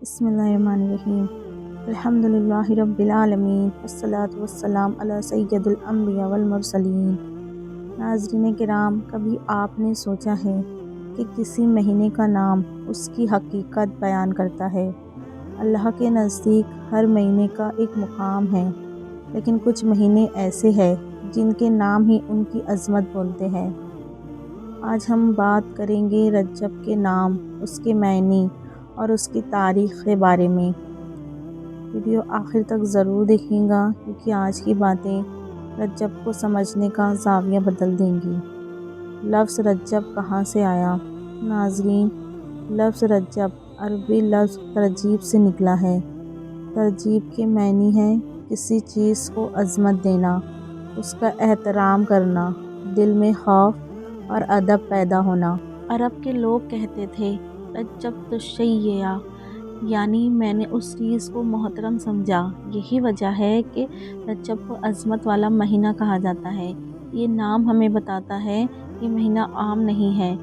بسم اللہ الرحمن الرحیم الحمدللہ رب العالمین والصلاة والسلام علی سید الانبیاء والمرسلین۔ ناظرین کرام، کبھی آپ نے سوچا ہے کہ کسی مہینے کا نام اس کی حقیقت بیان کرتا ہے؟ اللہ کے نزدیک ہر مہینے کا ایک مقام ہے، لیکن کچھ مہینے ایسے ہیں جن کے نام ہی ان کی عظمت بولتے ہیں۔ آج ہم بات کریں گے رجب کے نام، اس کے معنی اور اس کی تاریخ کے بارے میں۔ ویڈیو آخر تک ضرور دیکھیں گا، کیونکہ آج کی باتیں رجب کو سمجھنے کا زاویہ بدل دیں گی۔ لفظ رجب کہاں سے آیا؟ ناظرین، لفظ رجب عربی لفظ ترجیب سے نکلا ہے۔ ترجیب کے معنی ہے کسی چیز کو عظمت دینا، اس کا احترام کرنا، دل میں خوف اور ادب پیدا ہونا۔ عرب کے لوگ کہتے تھے رجبت الشیء، یعنی میں نے اس چیز کو محترم سمجھا۔ یہی وجہ ہے کہ رجب کو عظمت والا مہینہ کہا جاتا ہے۔ یہ نام ہمیں بتاتا ہے یہ مہینہ عام نہیں ہے،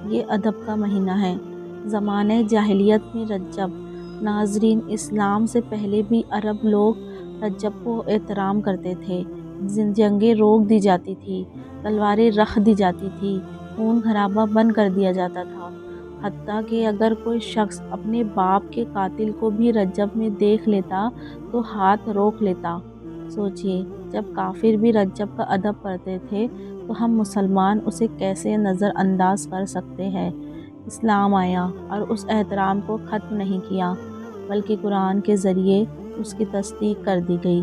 یہ ادب کا مہینہ ہے۔ زمانہ جاہلیت میں رجب، ناظرین، اسلام سے پہلے بھی عرب لوگ رجب کو احترام کرتے تھے۔ جنگیں روک دی جاتی تھی، تلواریں رکھ دی جاتی تھی، خون خرابہ بند کر دیا جاتا تھا۔ حتیٰ کہ اگر کوئی شخص اپنے باپ کے قاتل کو بھی رجب میں دیکھ لیتا تو ہاتھ روک لیتا۔ سوچئے، جب کافر بھی رجب کا ادب کرتے تھے تو ہم مسلمان اسے کیسے نظر انداز کر سکتے ہیں؟ اسلام آیا اور اس احترام کو ختم نہیں کیا، بلکہ قرآن کے ذریعے اس کی تصدیق کر دی گئی۔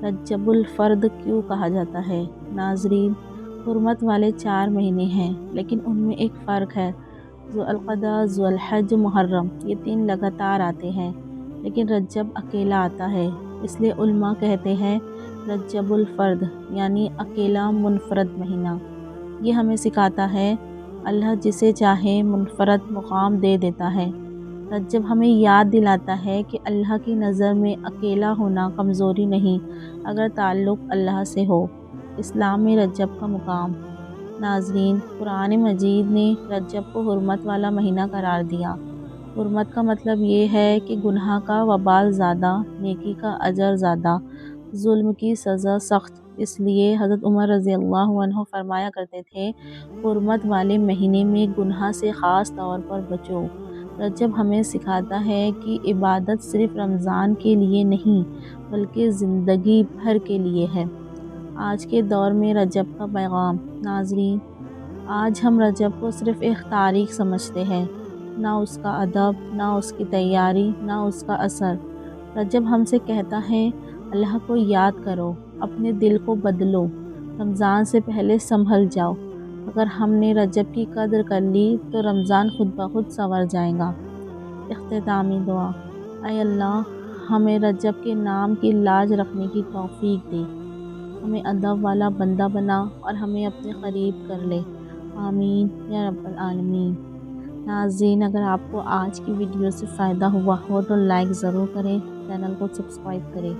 رجب الفرد کیوں کہا جاتا ہے؟ ناظرین، حرمت والے 4 مہینے ہیں، لیکن ان میں ایک فرق ہے۔ ذوالقعدہ، ذوالحج، محرم، یہ 3 لگاتار آتے ہیں، لیکن رجب اکیلا آتا ہے۔ اس لیے علماء کہتے ہیں رجب الفرد، یعنی اکیلا منفرد مہینہ۔ یہ ہمیں سکھاتا ہے اللہ جسے چاہے منفرد مقام دے دیتا ہے۔ رجب ہمیں یاد دلاتا ہے کہ اللہ کی نظر میں اکیلا ہونا کمزوری نہیں، اگر تعلق اللہ سے ہو۔ اسلام میں رجب کا مقام۔ ناظرین، قرآن مجید نے رجب کو حرمت والا مہینہ قرار دیا۔ حرمت کا مطلب یہ ہے کہ گناہ کا وبال زیادہ، نیکی کا اجر زیادہ، ظلم کی سزا سخت۔ اس لیے حضرت عمر رضی اللہ عنہ فرمایا کرتے تھے، حرمت والے مہینے میں گناہ سے خاص طور پر بچو۔ رجب ہمیں سکھاتا ہے کہ عبادت صرف رمضان کے لیے نہیں، بلکہ زندگی بھر کے لیے ہے۔ آج کے دور میں رجب کا پیغام۔ ناظرین، آج ہم رجب کو صرف ایک تاریخ سمجھتے ہیں، نہ اس کا ادب، نہ اس کی تیاری، نہ اس کا اثر۔ رجب ہم سے کہتا ہے اللہ کو یاد کرو، اپنے دل کو بدلو، رمضان سے پہلے سنبھل جاؤ۔ اگر ہم نے رجب کی قدر کر لی تو رمضان خود بخود سنور جائے گا۔ اختتامی دعا۔ اے اللہ، ہمیں رجب کے نام کی لاج رکھنے کی توفیق دے، ہمیں ادب والا بندہ بنا اور ہمیں اپنے قریب کر لے۔ آمین یا رب العالمین۔ ناظرین، اگر آپ کو آج کی ویڈیو سے فائدہ ہوا ہو تو لائک ضرور کریں، چینل کو سبسکرائب کریں۔